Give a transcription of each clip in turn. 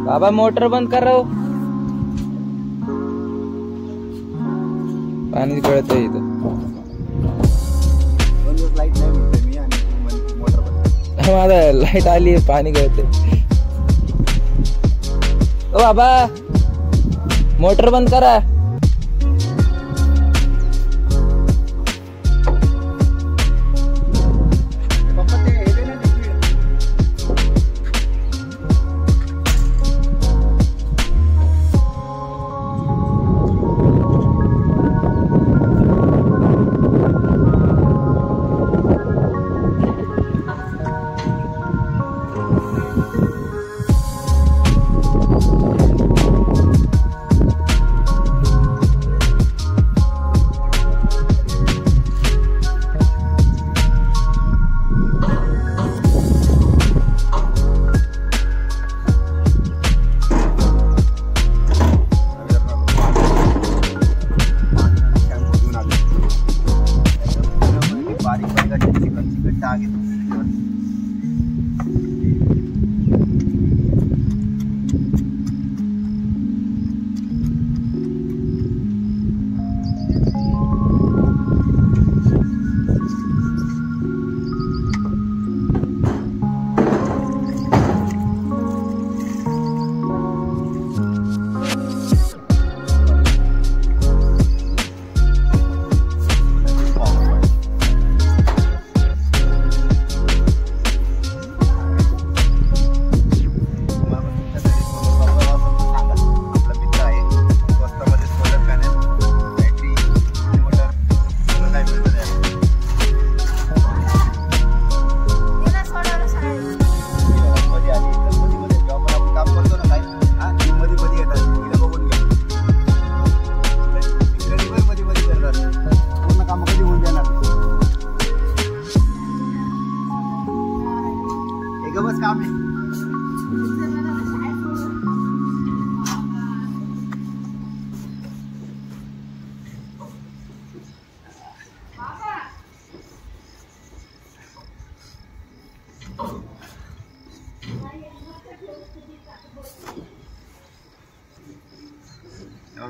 बाबा मोटर बंद कर रहा, पाणी गळतंय इथं. लाईट नाही म्हणतोय मी आणि मोटर बंद. माझा लाईट आली, पाणी गळतंय. ओ बाबा मोटर बंद करा.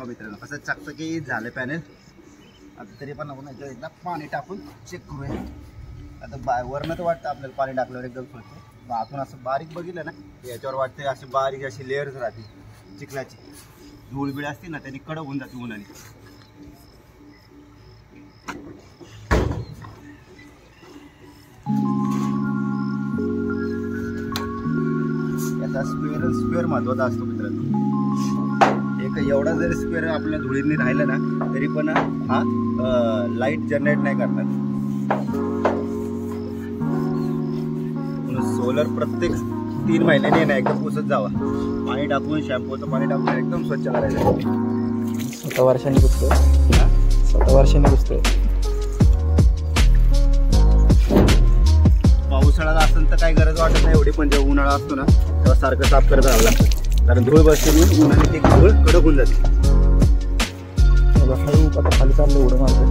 मित्रांनो कसं चकचकीत झालं पॅनेल. आता तरी पण आपण याच्यावर एकदा पाणी टाकून चेक करूया. आता वरनं तर वाटतं आपल्याला पाणी टाकल्यावर एकदम स्वच्छ, आतून असं बारीक बघितलं ना याच्यावर वाटतं अशी बारीक अशी लेअर्स राहते चिखलाची. धूळ बिळ असते ना त्यांनी कडक होऊन जाते उन्हाने. याचा स्क्वेअर महत्वाचा असतो मित्रांनो. एक एवढा जरी स्क्वेअर आपल्या धुळीने राहिला ना तरी पण हा लाईट जनरेट नाही करणार. सोलर प्रत्येक 3 महिन्याने ना एकदम पुसत जावा. पाणी टाकून शॅम्पूचं पाणी टाकून एकदम स्वच्छ करायचं. 7 वर्षांनी पुसतोय, 7 वर्षांनी पुसतोय. पावसाळ्यात असेल तर काही गरज वाटत नाही एवढी, पण जेव्हा उन्हाळा असतो ना तेव्हा सारखं साफ करत राहावं लागतं. कारण धूळ बसते म्हणून उन्हाने ती धूळ कडक होऊन जाते. आता खाली चाललं उडं मारते.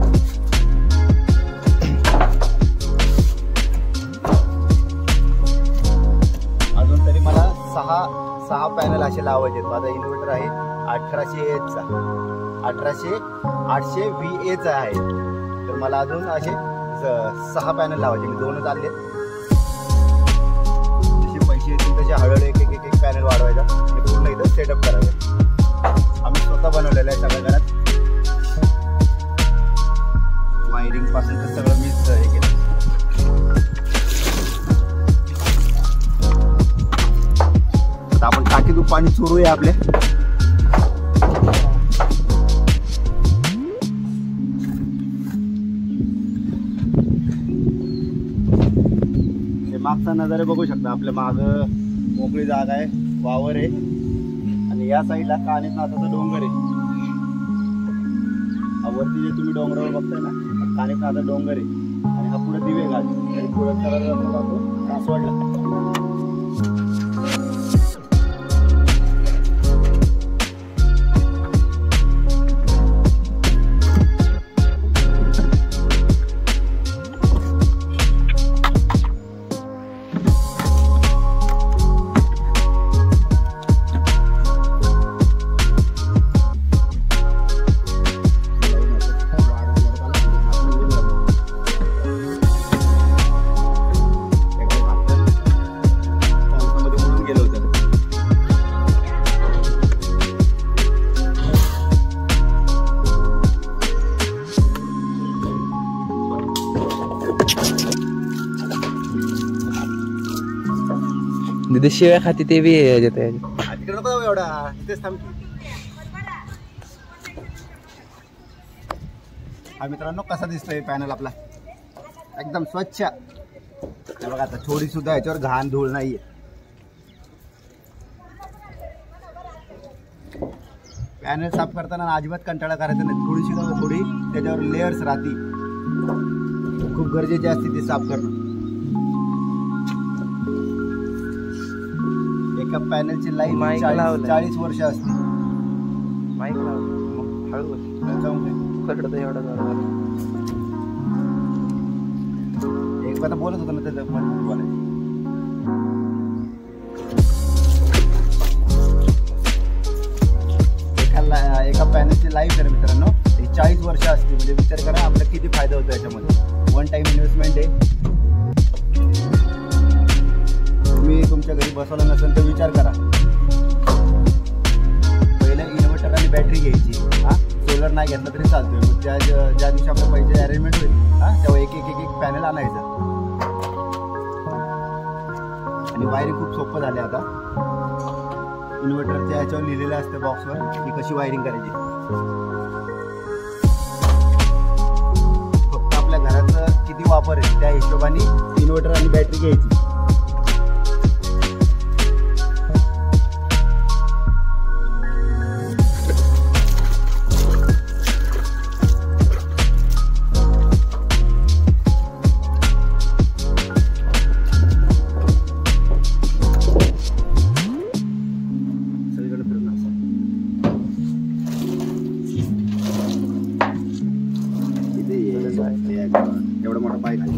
अजून तरी मला 6 पॅनल असे लावायचे. माझा इन्व्हर्टर आहे 1800Aचा, 800VA आहे. तर मला अजून असे 6 पॅनल लावायचे. मी 2च आणले. जसे पैसे येतील तसे हळूहळू एक पॅनल वाढवायचा आणि पूर्ण इथं सेटअप करायचं. आम्ही स्वतः बनवलेलं आहे सगळ्या घरात. वायरिंग पासून तर सगळं मीच हे केलं. आता आपण टाकीतून पाणी चोरूया आपल्या. हे मागचा नजारा बघू शकता. आपल्या माग मोकळी जागा आहे, वावर आहे आणि या साईडला कानिफनाथाचा डोंगर आहे. वरती जे तुम्ही डोंगरावर बघताय ना कानिफनाथाचा डोंगर आहे आणि हा पुढे दिवे घाट. पुढे सरळ रस्ता जातो सासवडला. दिदी शिव्या खाती ते बी देते. तिकडे नको जाऊ एवढा, इथेच थांब. हा मित्रांनो कसा दिसतोय पॅनल आपला, एकदम स्वच्छ. हे बघा आता थोडी सुद्धा याच्यावर घाण धूळ नाहीये. पॅनल साफ करताना अजिबात कंटाळा करायचा नाही. थोडी त्याच्यावर लेयर्स राहती, खूप गरजेची असते ती साफ करणं. एका पॅनलची लाईफ 40 वर्ष असते. माईक लावलं हळू एवढं एक आता बोलत होतो ना त्याचं बोलायचं. एका पॅनलची लाईफ आहे मित्रांनो 40 वर्ष असते. म्हणजे विचार करा आपला किती फायदा होतो याच्यामध्ये. वन टाइम इन्व्हेस्टमेंट आहे. तुम्ही तुमच्या घरी बसवलं नसेल तर विचार करा. पहिलं इन्व्हर्टर आणि बॅटरी घ्यायची. हा सोलर नाही घेतला तरी चालतोय. मग ज्या दिवशी आपल्या पैसे अरेंजमेंट होईल हा तेव्हा एक पॅनल आणायचा. आणि वायरिंग खूप सोपं झाले आता. इन्व्हर्टरच्या याच्यावर लिहिलेलं असतं बॉक्सवर की कशी वायरिंग करायची. फक्त आपल्या घराचं किती वापर आहे त्या हिशोबाने इन्व्हर्टर आणि बॅटरी घ्यायची. एवढा मोठा पाईप आहे.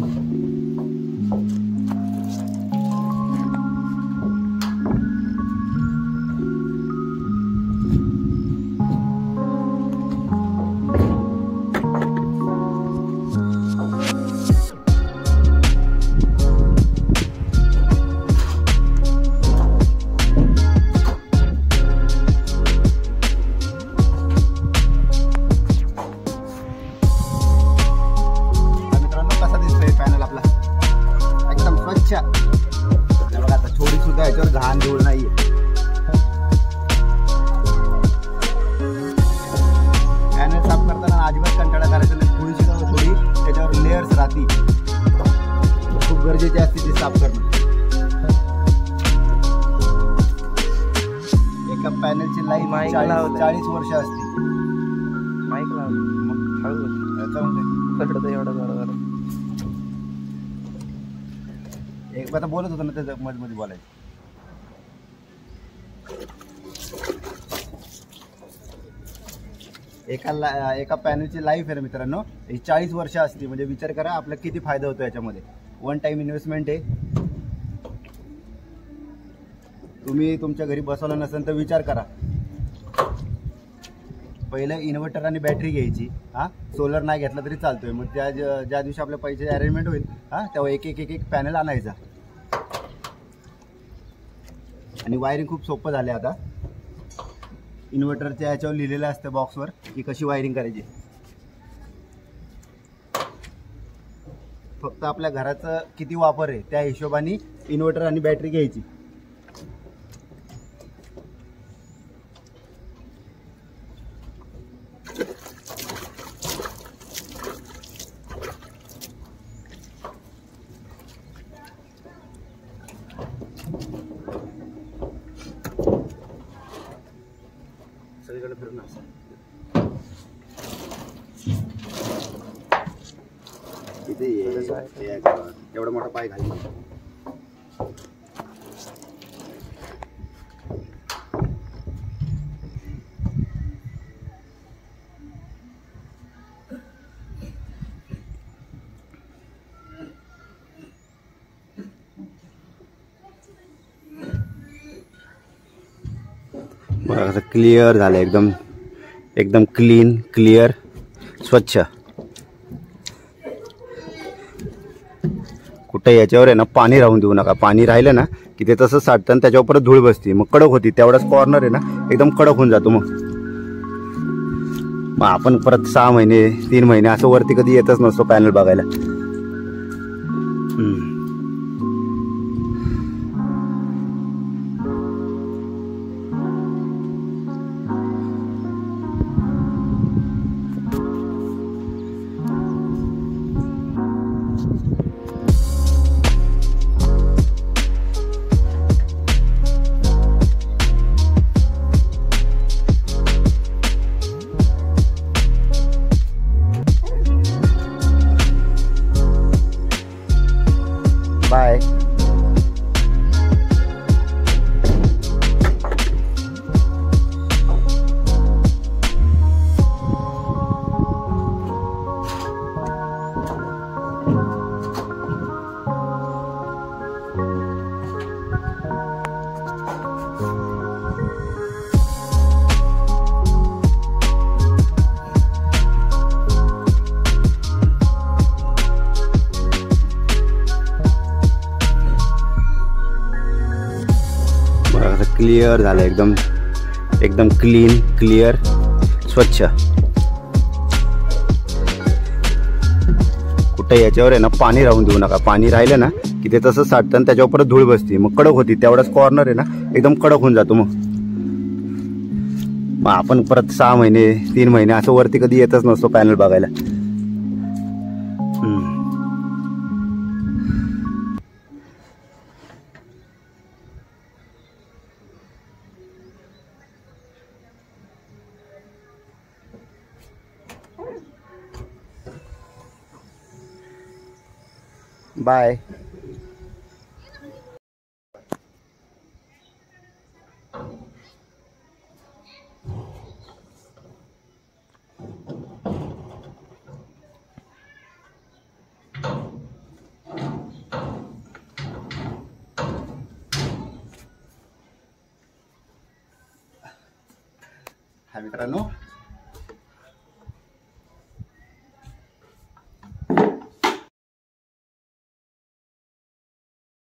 बघा आता थोडी सुद्धा याच्यावर घाण धूळ नाहीये. पॅनल साफ करताना अजिबात कंटाळा करायचा नाही. थोडी त्याच्यावर लेयर्स राहती, खूप गरजेची असते ती साफ करणं. एका पॅनलची लाईफ 40 वर्ष असते. माईक लावलं हळू एवढं एक आता बोलत होतो ना त्याचं मध्ये बोलायचं. एका पॅनलची लाईफ आहे मित्रांनो 40 वर्ष असते. म्हणजे विचार करा आपला किती फायदा होतो याच्यामध्ये. वन टाइम इन्व्हेस्टमेंट आहे. तुम्ही तुमच्या घरी बसवलं नसेल तर विचार करा. पहिलं इन्व्हर्टर आणि बॅटरी घ्यायची. हा सोलर नाही घेतला तरी चालतोय. मग ज्या दिवशी आपल्या पैसे अरेंजमेंट होईल हा तेव्हा एक पॅनल आणायचा. आणि वायरिंग खूप सोपं झाले आता. इन्व्हर्टरच्या याच्यावर लिहिलेलं असतं बॉक्सवर की कशी वायरिंग करायची. फक्त आपल्या घराचं किती वापर आहे त्या हिशोबाने इन्व्हर्टर आणि बॅटरी घ्यायची. सगळीकडे फिरून असं एवढा मोठा पाय घाल. बघा कसं क्लिअर झालं. एकदम क्लीन क्लिअर स्वच्छ. कुठे याच्यावर आहे ना पाणी राहून देऊ नका. पाणी राहिलं ना की ते तसं साठतं आणि त्याच्यावर परत धूळ बसते. मग कडक होती. तेवढाच कॉर्नर आहे ना एकदम कडक होऊन जातो. मग आपण परत 6 महिने 3 महिने असं वरती कधी येतच नसतो पॅनल बघायला. असं क्लिअर झालं, एकदम एकदम क्लीन क्लिअर स्वच्छ. कुठे याच्यावर आहे ना पाणी राहून देऊ नका. पाणी राहिलं ना की ते तसं साठतं आणि त्याच्यावर परत धूळ बसते, मग कडक होती. तेवढाच कॉर्नर आहे ना एकदम कडक होऊन जातो. मग आपण परत 6 महिने 3 महिने असं वरती कधी येतच नसतो पॅनल बघायला. बाय. हा मित्रांनो,